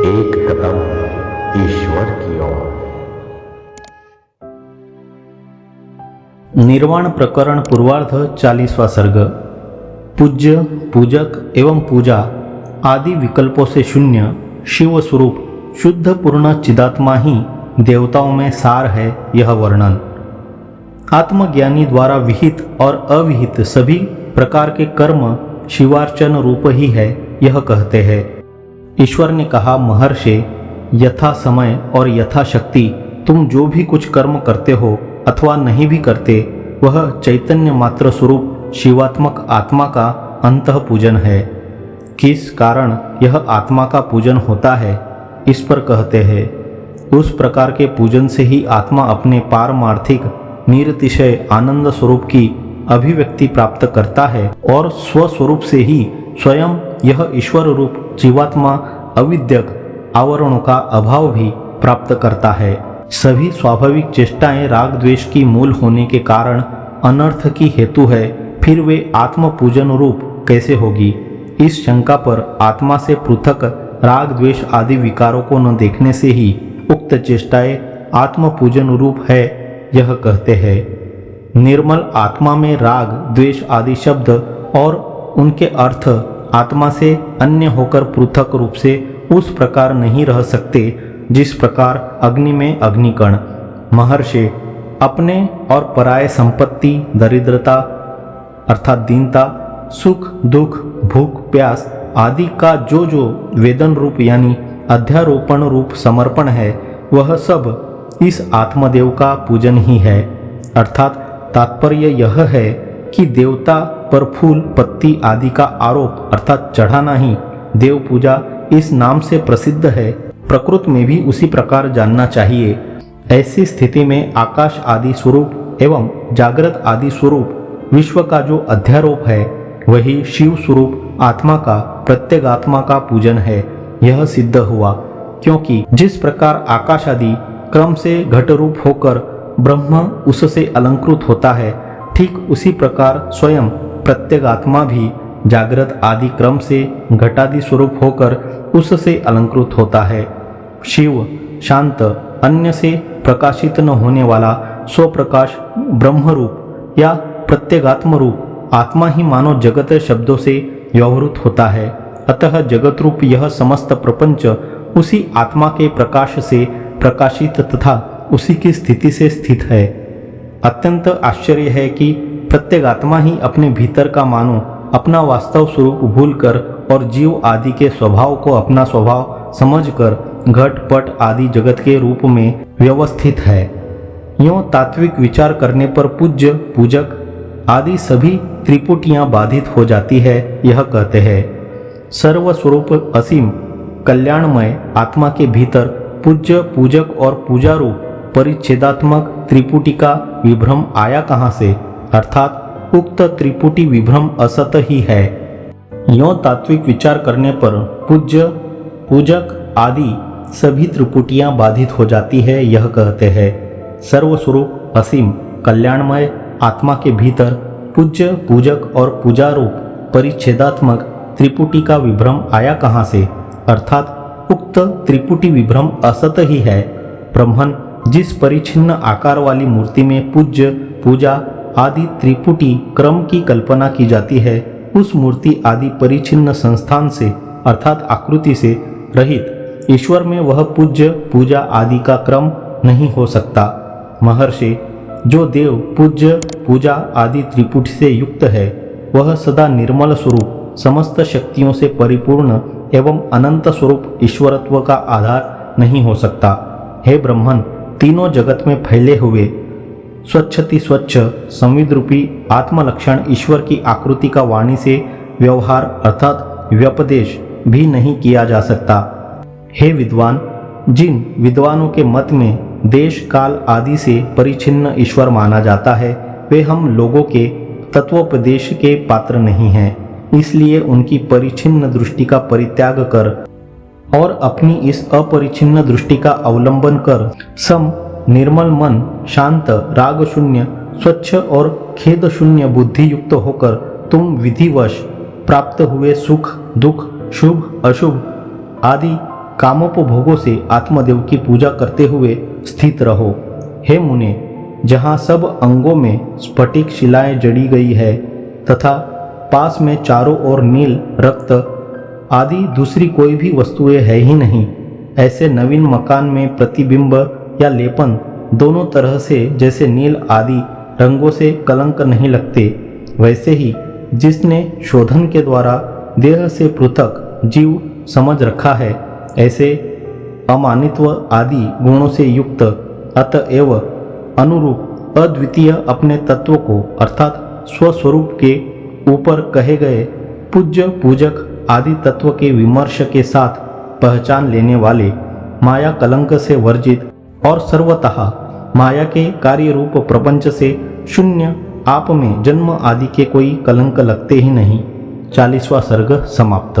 एक कदम ईश्वर की ओर। निर्वाण प्रकरण पूर्वार्ध 40वां सर्ग। पूज्य, पूजक एवं पूजा आदि विकल्पों से शून्य शिव स्वरूप शुद्ध पूर्ण चिदात्मा ही देवताओं में सार है। यह वर्णन आत्मज्ञानी द्वारा विहित और अविहित सभी प्रकार के कर्म शिवार्चन रूप ही है, यह कहते हैं। ईश्वर ने कहा, महर्षि, यथा समय और यथा शक्ति तुम जो भी कुछ कर्म करते हो अथवा नहीं भी करते, वह चैतन्य मात्र स्वरूप शिवात्मक आत्मा का अंतः पूजन है। किस कारण यह आत्मा का पूजन होता है, इस पर कहते हैं, उस प्रकार के पूजन से ही आत्मा अपने पारमार्थिक निरतिशय आनंद स्वरूप की अभिव्यक्ति प्राप्त करता है और स्वस्वरूप से ही स्वयं यह ईश्वर रूप जीवात्मा अविद्यक आवरणों का अभाव भी प्राप्त करता है। सभी स्वाभाविक चेष्टाएं राग द्वेष की मूल होने के कारण अनर्थ की हेतु है, फिर वे आत्म पूजन रूप कैसे होगी? इस शंका पर आत्मा से पृथक राग द्वेष आदि विकारों को न देखने से ही उक्त चेष्टाएं आत्म पूजन रूप है, यह कहते हैं। निर्मल आत्मा में राग द्वेष आदि शब्द और उनके अर्थ आत्मा से अन्य होकर पृथक रूप से उस प्रकार नहीं रह सकते जिस प्रकार अग्नि में अग्निकण। महर्षि, अपने और पराय संपत्ति, दरिद्रता अर्थात दीनता, सुख दुख, भूख प्यास आदि का जो जो वेदन रूप यानी अध्यारोपण रूप समर्पण है, वह सब इस आत्मदेव का पूजन ही है। अर्थात तात्पर्य यह है कि देवता पर फूल पत्ती आदि का आरोप अर्थात चढ़ाना ही देव पूजा इस नाम से प्रसिद्ध है। प्रकृत में भी उसी प्रकार जानना चाहिए। ऐसी स्थिति में आकाश आदि स्वरूप एवं जागृत आदि स्वरूप विश्व का जो अध्यारोप है, वही शिव स्वरूप आत्मा का प्रत्यगात्मा का पूजन है। यह सिद्ध हुआ, क्योंकि जिस प्रकार आकाश आदि क्रम से घट रूप होकर ब्रह्म उससे अलंकृत होता है, ठीक उसी प्रकार स्वयं प्रत्यगात्मा भी जागृत आदि क्रम से घटादि स्वरूप होकर उससे अलंकृत होता है। शिव शांत, अन्य से प्रकाशित न होने वाला स्वप्रकाश ब्रह्म रूप या प्रत्यगात्म रूप आत्मा ही मानव जगत शब्दों से व्यवहृत होता है। अतः जगत रूप यह समस्त प्रपंच उसी आत्मा के प्रकाश से प्रकाशित तथा उसी की स्थिति से स्थित है। अत्यंत आश्चर्य है कि प्रत्यगात्मा ही अपने भीतर का मानो अपना वास्तव स्वरूप भूलकर और जीव आदि के स्वभाव को अपना स्वभाव समझकर घट पट आदि जगत के रूप में व्यवस्थित है। यों तात्विक विचार करने पर पूज्य पूजक आदि सभी त्रिपुटियां बाधित हो जाती है। यह कहते हैं, सर्वस्वरूप असीम कल्याणमय आत्मा के भीतर पूज्य पूजक और पूजा रूप परिच्छेदात्मक त्रिपुटी का विभ्रम आया कहाँ से? अर्थात उक्त त्रिपुटी विभ्रम असत ही है। यों तात्विक विचार करने पर पूज्य पूजक आदि सभी त्रिपुटियां बाधित हो जाती है। यह कहते हैं, सर्वस्वरूप असीम कल्याणमय आत्मा के भीतर पूज्य पूजक और पूजा रूप परिच्छेदात्मक त्रिपुटी का विभ्रम आया कहाँ से? अर्थात उक्त त्रिपुटी विभ्रम असत ही है। ब्रह्मन जिस परिच्छिन्न आकार वाली मूर्ति में पूज्य पूजा आदि त्रिपुटी क्रम की कल्पना की जाती है, उस मूर्ति आदि परिच्छिन्न संस्थान से अर्थात आकृति से रहित ईश्वर में वह पूज्य पूजा आदि का क्रम नहीं हो सकता। महर्षि, जो देव पूज्य पूजा आदि त्रिपुटी से युक्त है, वह सदा निर्मल स्वरूप समस्त शक्तियों से परिपूर्ण एवं अनंत स्वरूप ईश्वरत्व का आधार नहीं हो सकता। हे ब्रह्मन, तीनों जगत में फैले हुए स्वच्छति स्वच्छ संविद रूपी आत्मलक्षण ईश्वर की आकृति का वाणी से व्यवहार अर्थात व्यपदेश भी नहीं किया जा सकता। हे विद्वान, जिन विद्वानों के मत में देश काल आदि से परिच्छिन्न ईश्वर माना जाता है, वे हम लोगों के तत्वोपदेश के पात्र नहीं हैं। इसलिए उनकी परिच्छिन्न दृष्टि का परित्याग कर और अपनी इस अपरिच्छिन्न दृष्टि का अवलंबन कर सम निर्मल मन, शांत, राग शून्य, स्वच्छ और खेद शून्य बुद्धि युक्त होकर तुम विधिवश प्राप्त हुए सुख दुख, शुभ अशुभ आदि कामोपभोगों से आत्मदेव की पूजा करते हुए स्थित रहो। हे मुने, जहाँ सब अंगों में स्फटिक शिलाएं जड़ी गई है तथा पास में चारों ओर नील रक्त आदि दूसरी कोई भी वस्तुएं है ही नहीं, ऐसे नवीन मकान में प्रतिबिंब या लेपन दोनों तरह से जैसे नील आदि रंगों से कलंक नहीं लगते, वैसे ही जिसने शोधन के द्वारा देह से पृथक जीव समझ रखा है, ऐसे अमानित्व आदि गुणों से युक्त अतएव अनुरूप अद्वितीय अपने तत्व को अर्थात स्वस्वरूप के ऊपर कहे गए पूज्य पूजक आदि तत्व के विमर्श के साथ पहचान लेने वाले, माया कलंक से वर्जित और सर्वतः माया के कार्य रूप प्रपंच से शून्य आप में जन्म आदि के कोई कलंक लगते ही नहीं। 40वां सर्ग समाप्त।